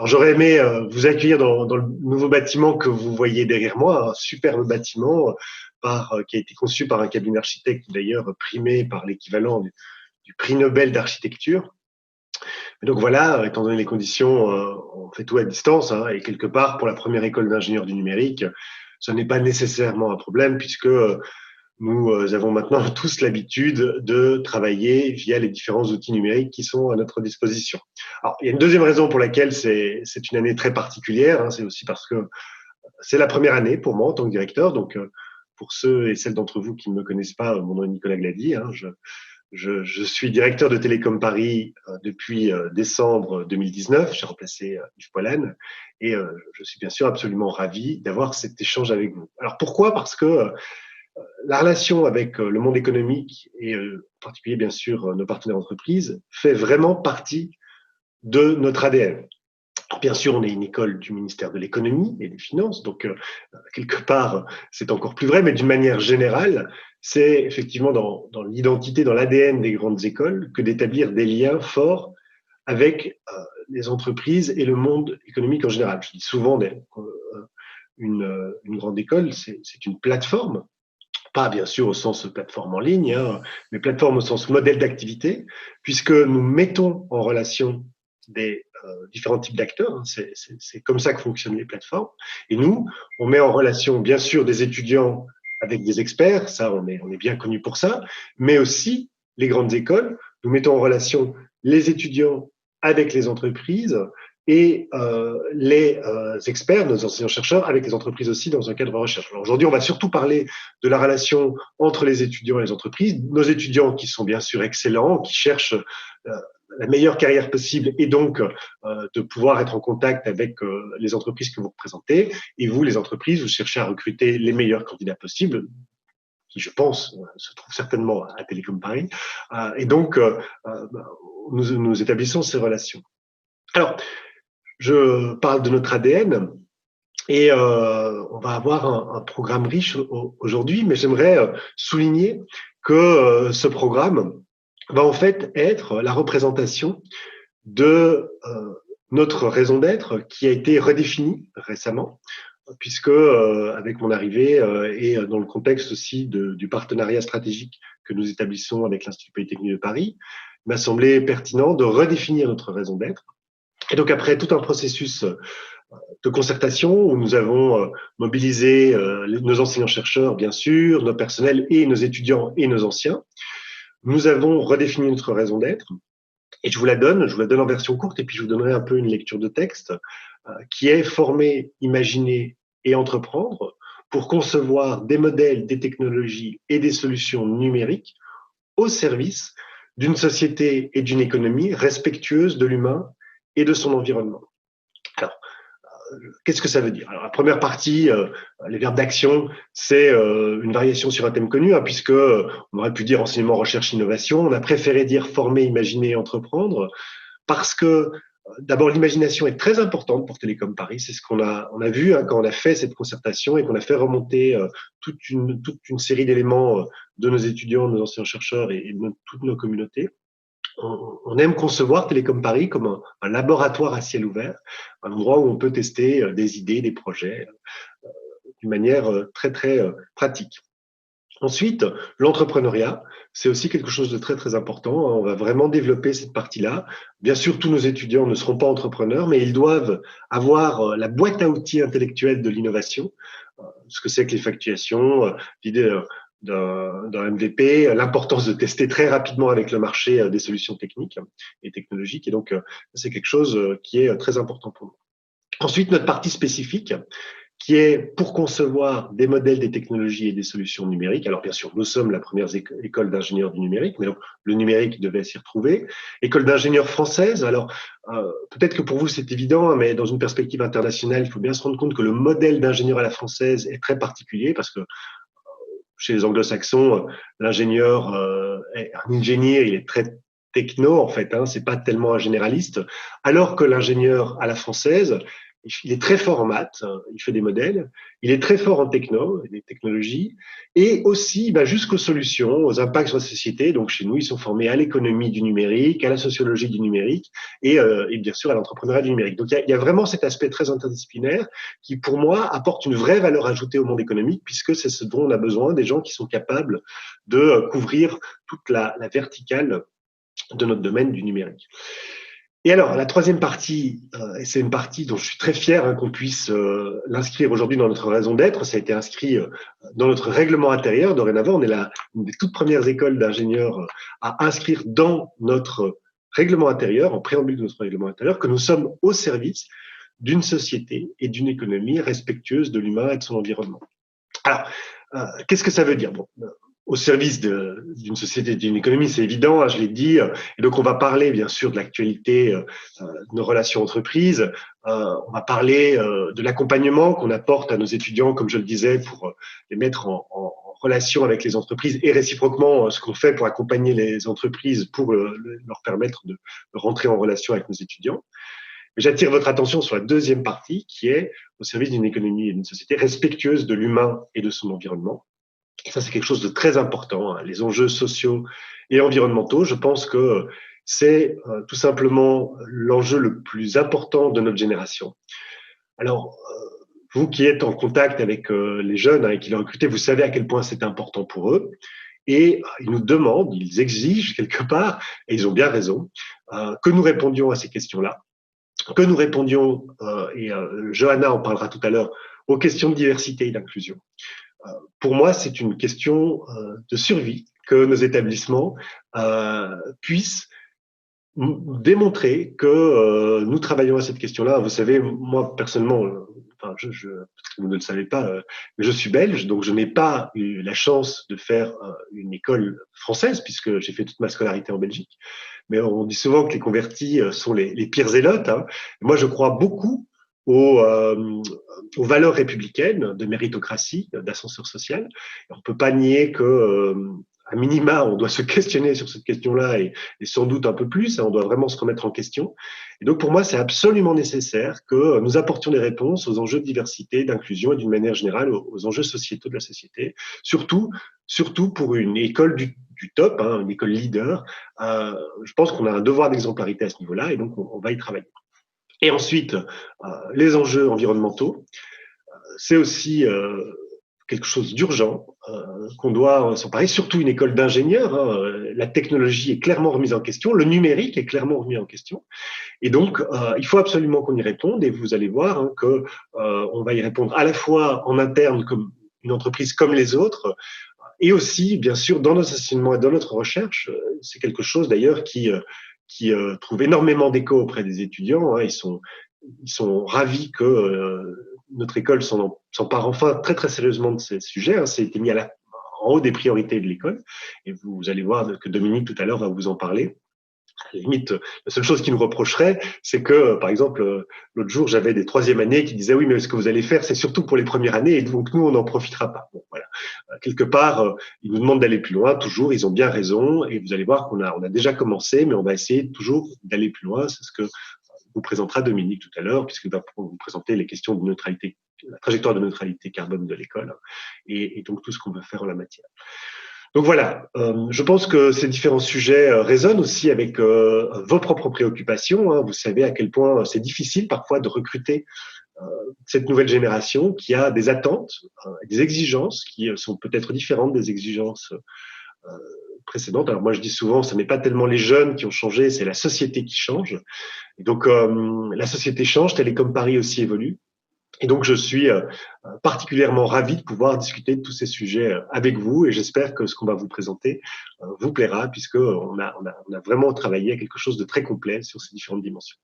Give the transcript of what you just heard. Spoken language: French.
Alors, j'aurais aimé vous accueillir dans le nouveau bâtiment que vous voyez derrière moi, un superbe bâtiment qui a été conçu par un cabinet d'architectes, d'ailleurs primé par l'équivalent du prix Nobel d'architecture. Et donc voilà, étant donné les conditions, on fait tout à distance, hein, et quelque part, pour la première école d'ingénieurs du numérique, ce n'est pas nécessairement un problème puisque nous avons maintenant tous l'habitude de travailler via les différents outils numériques qui sont à notre disposition. Alors, il y a une deuxième raison pour laquelle c'est une année très particulière, hein, c'est aussi parce que c'est la première année pour moi en tant que directeur. Donc, pour ceux et celles d'entre vous qui ne me connaissent pas, mon nom est Nicolas Glady. Hein, je suis directeur de Télécom Paris depuis décembre 2019. J'ai remplacé Yves Poilane et je suis bien sûr absolument ravi d'avoir cet échange avec vous. Alors pourquoi ? Parce que la relation avec le monde économique et en particulier bien sûr nos partenaires d'entreprise fait vraiment partie de notre ADN. Bien sûr, on est une école du ministère de l'économie et des finances, donc quelque part, c'est encore plus vrai, mais d'une manière générale, c'est effectivement dans l'identité, dans l'ADN des grandes écoles que d'établir des liens forts avec les entreprises et le monde économique en général. Je dis souvent une grande école, c'est une plateforme, pas bien sûr au sens plateforme en ligne, hein, mais plateforme au sens modèle d'activité, puisque nous mettons en relation des différents types d'acteurs. Hein, c'est comme ça que fonctionnent les plateformes. Et nous, on met en relation bien sûr des étudiants avec des experts, ça on est bien connu pour ça, mais aussi les grandes écoles. Nous mettons en relation les étudiants avec les entreprises et les experts, nos enseignants-chercheurs, avec les entreprises aussi dans un cadre de recherche. Alors aujourd'hui, on va surtout parler de la relation entre les étudiants et les entreprises. Nos étudiants qui sont bien sûr excellents, qui cherchent la meilleure carrière possible et donc de pouvoir être en contact avec les entreprises que vous représentez. Et vous, les entreprises, vous cherchez à recruter les meilleurs candidats possibles, qui, je pense, se trouvent certainement à Télécom Paris. Et donc, nous établissons ces relations. Alors, je parle de notre ADN et on va avoir un programme riche aujourd'hui, mais j'aimerais souligner que ce programme va en fait être la représentation de notre raison d'être qui a été redéfinie récemment, puisque avec mon arrivée et dans le contexte aussi du partenariat stratégique que nous établissons avec l'Institut Polytechnique de Paris, il m'a semblé pertinent de redéfinir notre raison d'être. Et donc après tout un processus de concertation où nous avons mobilisé nos enseignants-chercheurs, bien sûr, nos personnels et nos étudiants et nos anciens, nous avons redéfini notre raison d'être. Et je vous la donne en version courte et puis je vous donnerai un peu une lecture de texte qui est former, imaginer et entreprendre pour concevoir des modèles, des technologies et des solutions numériques au service d'une société et d'une économie respectueuse de l'humain et de son environnement. Alors, qu'est-ce que ça veut dire ? Alors, la première partie, les verbes d'action, c'est une variation sur un thème connu, hein, puisque on aurait pu dire enseignement, recherche, innovation. On a préféré dire former, imaginer, entreprendre, parce que d'abord l'imagination est très importante pour Télécom Paris. C'est ce qu'on a vu hein, quand on a fait cette concertation et qu'on a fait remonter toute une série d'éléments de nos étudiants, de nos anciens chercheurs et de toutes nos communautés. On aime concevoir Télécom Paris comme un laboratoire à ciel ouvert, un endroit où on peut tester des idées, des projets d'une manière très, très pratique. Ensuite, l'entrepreneuriat, c'est aussi quelque chose de très, très important. On va vraiment développer cette partie-là. Bien sûr, tous nos étudiants ne seront pas entrepreneurs, mais ils doivent avoir la boîte à outils intellectuelle de l'innovation, ce que c'est que les facturations, l'idée d'un MVP, l'importance de tester très rapidement avec le marché des solutions techniques et technologiques. Et donc, c'est quelque chose qui est très important pour nous. Ensuite, notre partie spécifique, qui est pour concevoir des modèles, des technologies et des solutions numériques. Alors bien sûr, nous sommes la première école d'ingénieurs du numérique, mais donc le numérique devait s'y retrouver. École d'ingénieurs française, alors peut-être que pour vous c'est évident, mais dans une perspective internationale, il faut bien se rendre compte que le modèle d'ingénieur à la française est très particulier parce que chez les anglo-saxons, l'ingénieur, un ingénieur, il est très techno en fait, hein, c'est pas tellement un généraliste, alors que l'ingénieur à la française, il est très fort en maths, il fait des modèles, il est très fort en techno, des technologies, et aussi jusqu'aux solutions, aux impacts sur la société. Donc chez nous, ils sont formés à l'économie du numérique, à la sociologie du numérique et bien sûr à l'entrepreneuriat du numérique. Donc il y a vraiment cet aspect très interdisciplinaire qui, pour moi, apporte une vraie valeur ajoutée au monde économique, puisque c'est ce dont on a besoin, des gens qui sont capables de couvrir toute la verticale de notre domaine du numérique. Et alors, la troisième partie, et c'est une partie dont je suis très fier qu'on puisse l'inscrire aujourd'hui dans notre raison d'être, ça a été inscrit dans notre règlement intérieur. Dorénavant, on est une des toutes premières écoles d'ingénieurs à inscrire dans notre règlement intérieur, en préambule de notre règlement intérieur, que nous sommes au service d'une société et d'une économie respectueuse de l'humain et de son environnement. Alors, qu'est-ce que ça veut dire? Bon, au service d'une société, d'une économie, c'est évident, je l'ai dit. Et donc, on va parler, bien sûr, de l'actualité de nos relations entreprises. On va parler de l'accompagnement qu'on apporte à nos étudiants, comme je le disais, pour les mettre en relation avec les entreprises et réciproquement ce qu'on fait pour accompagner les entreprises pour leur permettre de rentrer en relation avec nos étudiants. Mais j'attire votre attention sur la deuxième partie qui est au service d'une économie et d'une société respectueuse de l'humain et de son environnement. Et ça, c'est quelque chose de très important, les enjeux sociaux et environnementaux. Je pense que c'est tout simplement l'enjeu le plus important de notre génération. Alors, vous qui êtes en contact avec les jeunes et qui les recrutez, vous savez à quel point c'est important pour eux. Et ils nous demandent, ils exigent quelque part, et ils ont bien raison, que nous répondions à ces questions-là, que nous répondions, et Johanna en parlera tout à l'heure, aux questions de diversité et d'inclusion. Pour moi, c'est une question de survie que nos établissements puissent démontrer que nous travaillons à cette question-là. Vous savez, moi personnellement, vous ne le savez pas, mais je suis belge, donc je n'ai pas eu la chance de faire une école française puisque j'ai fait toute ma scolarité en Belgique. Mais on dit souvent que les convertis sont les pires zélotes. Moi, je crois beaucoup aux valeurs républicaines de méritocratie, d'ascenseur social. On ne peut pas nier que à minima, on doit se questionner sur cette question-là et sans doute un peu plus. On doit vraiment se remettre en question. Et donc, pour moi, c'est absolument nécessaire que nous apportions des réponses aux enjeux de diversité, d'inclusion et d'une manière générale aux enjeux sociétaux de la société. Surtout pour une école du top, une école leader. Je pense qu'on a un devoir d'exemplarité à ce niveau-là et donc on va y travailler. Et ensuite, les enjeux environnementaux. C'est aussi quelque chose d'urgent qu'on doit s'emparer, surtout une école d'ingénieurs. La technologie est clairement remise en question, le numérique est clairement remis en question. Et donc, il faut absolument qu'on y réponde. Et vous allez voir que on va y répondre à la fois en interne comme une entreprise comme les autres, et aussi, bien sûr, dans nos enseignements et dans notre recherche. C'est quelque chose d'ailleurs qui trouve énormément d'écho auprès des étudiants. Ils sont ravis que notre école s'empare enfin très très sérieusement de ces sujets. C'est été mis en haut des priorités de l'école. Et vous allez voir que Dominique tout à l'heure va vous en parler. À la limite, la seule chose qu'il nous reprocherait, c'est que, par exemple, l'autre jour, j'avais des troisième années qui disaient oui, mais ce que vous allez faire, c'est surtout pour les premières années, et donc nous, on n'en profitera pas. Bon, voilà. Quelque part, ils nous demandent d'aller plus loin. Toujours, ils ont bien raison, et vous allez voir qu'on a déjà commencé, mais on va essayer toujours d'aller plus loin. C'est ce que vous présentera Dominique tout à l'heure, puisqu'il va vous présenter les questions de neutralité, la trajectoire de neutralité carbone de l'école, et donc tout ce qu'on veut faire en la matière. Donc voilà, je pense que ces différents sujets résonnent aussi avec vos propres préoccupations. Vous savez à quel point c'est difficile parfois de recruter cette nouvelle génération qui a des attentes, des exigences qui sont peut-être différentes des exigences précédentes. Alors moi je dis souvent, ce n'est pas tellement les jeunes qui ont changé, c'est la société qui change. Et donc la société change, Télécom Paris aussi évolue. Et donc, je suis particulièrement ravi de pouvoir discuter de tous ces sujets avec vous et j'espère que ce qu'on va vous présenter vous plaira puisqu'on a vraiment travaillé à quelque chose de très complet sur ces différentes dimensions.